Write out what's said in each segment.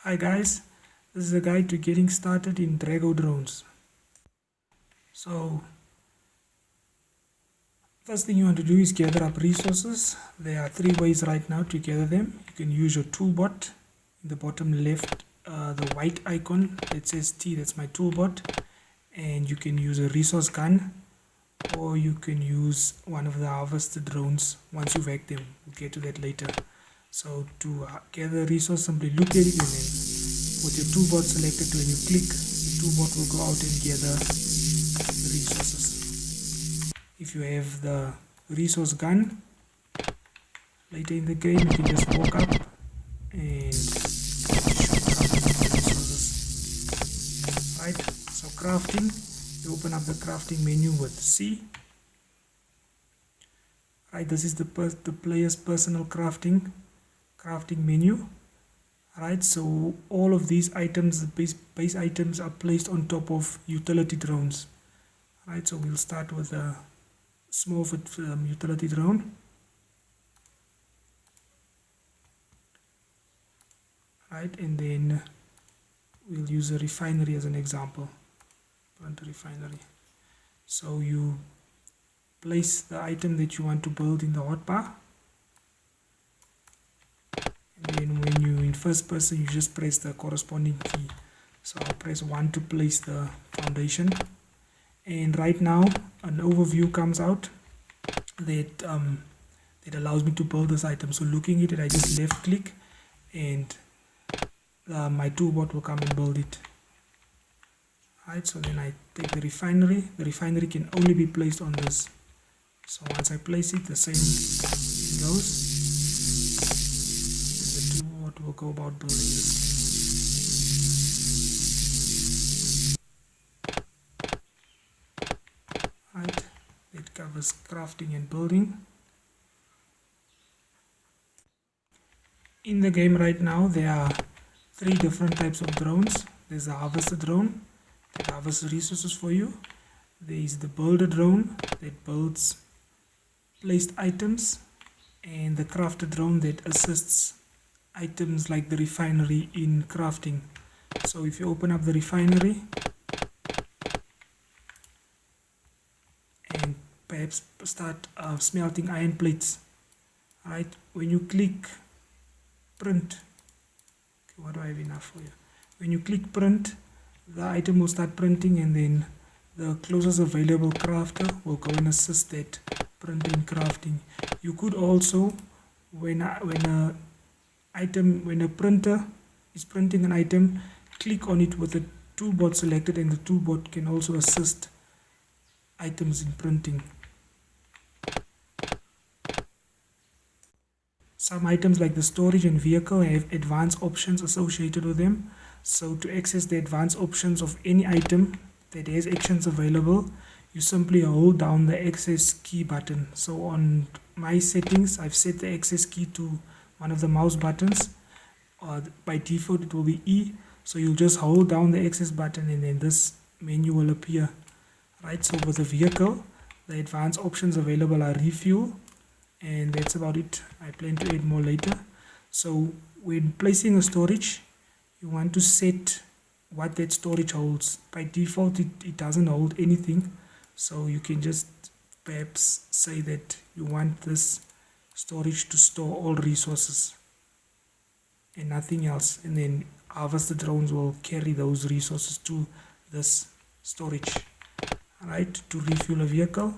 Hi guys, this is a guide to getting started in Dragodrones. So first thing you want to do is gather up resources. There are three ways right now to gather them. You can use your toolbot in the bottom left, the white icon that says T, that's my toolbot, and you can use a resource gun, or you can use one of the harvester drones once you've hacked them. We'll get to that later. So to gather a resource, simply look at it and then with your toolbot selected, when you click, the toolbot will go out and gather the resources. If you have the resource gun, later in the game you can just walk up and shoot up the resources. Right, so crafting, you open up the crafting menu with C. Right, this is the player's personal crafting menu. Right, so all of these items, the base items, are placed on top of utility drones. Right, so we'll start with a small utility drone. Right, and then we'll use a refinery as an example. Plant refinery. So you place the item that you want to build in the hotbar. And then when you're in first person, you just press the corresponding key. So I'll press 1 to place the foundation. And right now an overview comes out that that allows me to build this item. So looking at it, I just left click and my toolbot will come and build it. Right, so then I take the refinery. The refinery can only be placed on this. So once I place it, the same goes. What will go about building this. Right, it covers crafting and building. In the game right now, there are 3 different types of drones. There's the harvester drone that harvests resources for you. There is the builder drone that builds placed items, and the crafter drone that assists items like the refinery in crafting. So if you open up the refinery and perhaps start smelting iron plates, right, when you click print, okay, what do I have enough for you? When you click print, the item will start printing, and then the closest available crafter will go and assist that printing crafting. You could also, when a printer is printing an item, click on it with the toolbot selected, and the toolbot can also assist items in printing. Some items like the storage and vehicle have advanced options associated with them. So to access the advanced options of any item that has actions available, you simply hold down the access key button. So on my settings, I've set the access key to one of the mouse buttons. By default it will be E. So you'll just hold down the access button and then this menu will appear. Right, so with the vehicle, the advanced options available are refuel, and that's about it. I plan to add more later. So when placing a storage, you want to set what that storage holds. By default it doesn't hold anything, so you can just perhaps say that you want this storage to store all resources and nothing else, and then harvester drones will carry those resources to this storage. Right, to refuel a vehicle,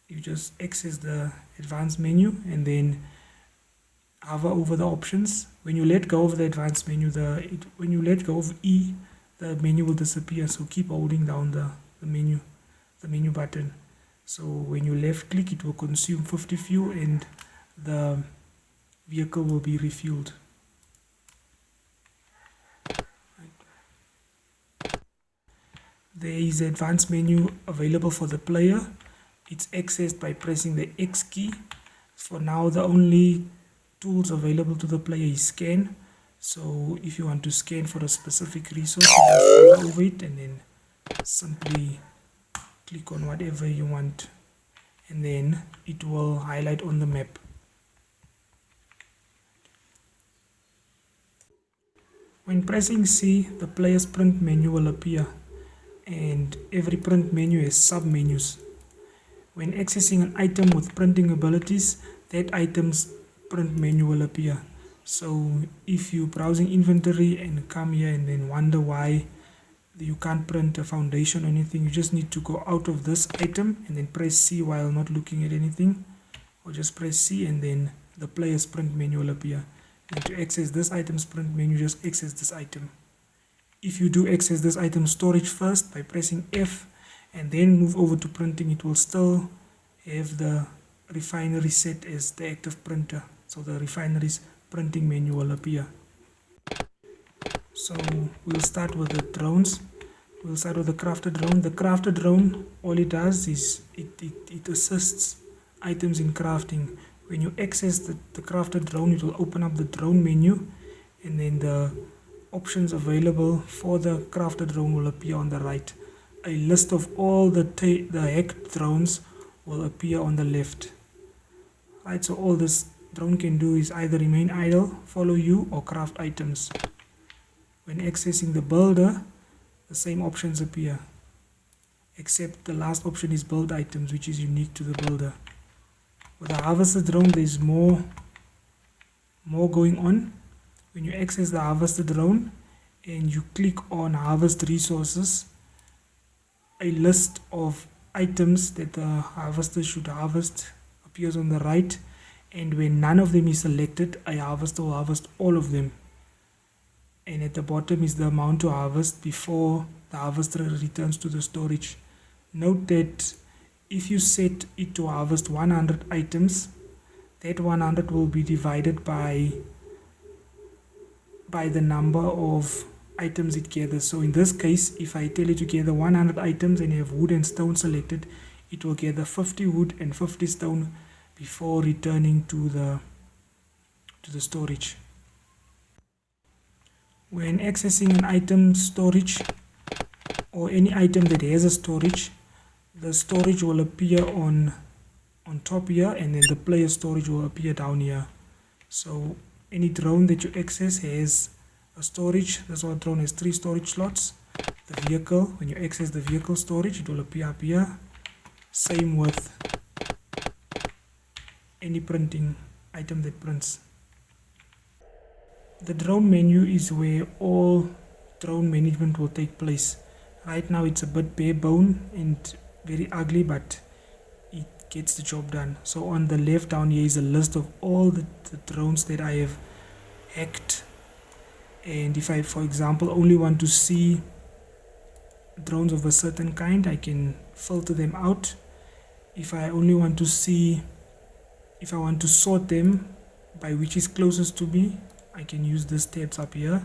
you just access the advanced menu and then hover over the options. When you let go of the advanced menu, when you let go of E, the menu will disappear. So keep holding down the menu button. So when you left click, it will consume 50 fuel and the vehicle will be refueled. There is an advanced menu available for the player. It's accessed by pressing the X key. For now, the only tools available to the player is scan. So if you want to scan for a specific resource, you just hover over it and then simply click on whatever you want, and then it will highlight on the map. When pressing C, the player's print menu will appear, and every print menu has sub-menus. When accessing an item with printing abilities, that item's print menu will appear. So if you're browsing inventory and come here and then wonder why you can't print a foundation or anything, you just need to go out of this item and then press C while not looking at anything, or just press C and then the player's print menu will appear. And to access this item's print menu, just access this item. If you do access this item storage first by pressing F and then move over to printing, it will still have the refinery set as the active printer, so the refinery's printing menu will appear. So we'll start with the drones. We'll start with the crafted drone. The crafted drone, all it does is it assists items in crafting. When you access the crafted drone, it will open up the drone menu, and then the options available for the crafted drone will appear on the right. A list of all the hacked drones will appear on the left. Right, so all this drone can do is either remain idle, follow you, or craft items. When accessing the builder, the same options appear, except the last option is build items, which is unique to the builder. With the harvested drone, there's more going on. When you access the harvested drone and you click on harvest resources, a list of items that the harvester should harvest appears on the right, and when none of them is selected, a harvester will harvest all of them. And at the bottom is the amount to harvest before the harvester returns to the storage. Note that if you set it to harvest 100 items, that 100 will be divided by the number of items it gathers. So in this case, if I tell it to gather 100 items and you have wood and stone selected, it will gather 50 wood and 50 stone before returning to the storage. When accessing an item storage or any item that has a storage, the storage will appear on top here, and then the player storage will appear down here. So any drone that you access has a storage. This one drone has 3 storage slots. The vehicle, when you access the vehicle storage, it will appear up here. Same with any printing item that prints. The drone menu is where all drone management will take place. Right now it's a bit bare bone and very ugly, but it gets the job done. So on the left down here is a list of all the drones that I have hacked, and if I, for example, only want to see drones of a certain kind, I can filter them out. If I only want to see, if I want to sort them by which is closest to me, I can use these tabs up here.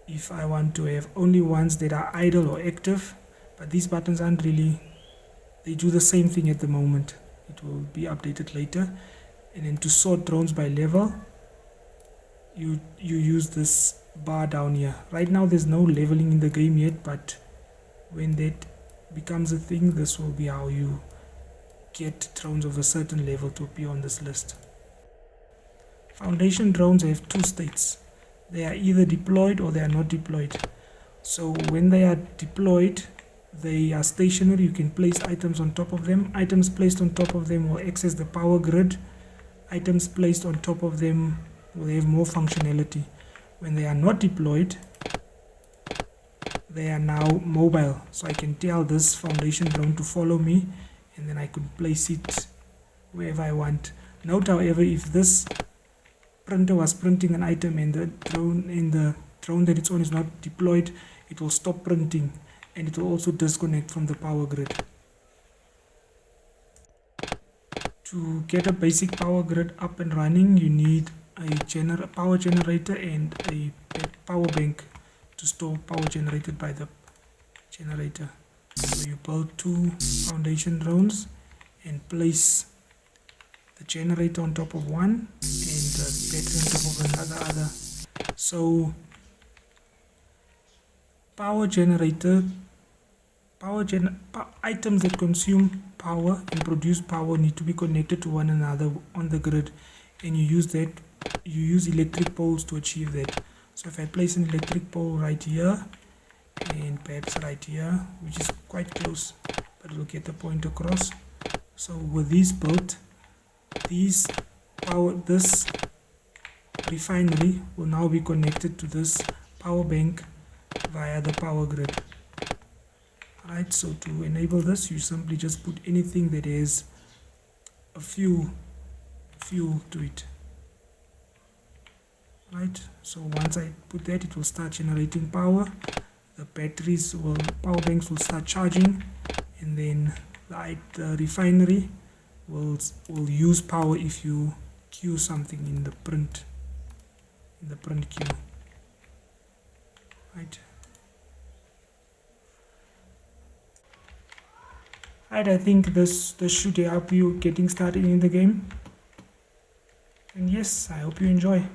If I want to have only ones that are idle or active, but these buttons aren't really, they do the same thing at the moment. It will be updated later. And then to sort drones by level, you use this bar down here. Right now there's no leveling in the game yet, but when that becomes a thing, this will be how you get drones of a certain level to appear on this list. Foundation drones have 2 states. They are either deployed or they are not deployed. So when they are deployed, they are stationary. You can place items on top of them. Items placed on top of them will access the power grid. Items placed on top of them will have more functionality. When they are not deployed, they are now mobile. So I can tell this foundation drone to follow me, and then I could place it wherever I want. Note, however, if this printer was printing an item and the drone that it's on is not deployed, it will stop printing, and it will also disconnect from the power grid. To get a basic power grid up and running, you need a power generator and a power bank to store power generated by the generator. So you build 2 foundation drones and place the generator on top of one and the battery on top of another. So items that consume power and produce power need to be connected to one another on the grid, and you use electric poles to achieve that. So if I place an electric pole right here and perhaps right here, which is quite close, but we'll get the point across. So with these built, this refinery will now be connected to this power bank via the power grid. Right, so to enable this, you simply just put anything that has a fuel to it. Right, so once I put that, it will start generating power. The power banks will start charging, and then the refinery will use power if you queue something in the print queue. Right. Right, I think this should help you getting started in the game. And yes, I hope you enjoy.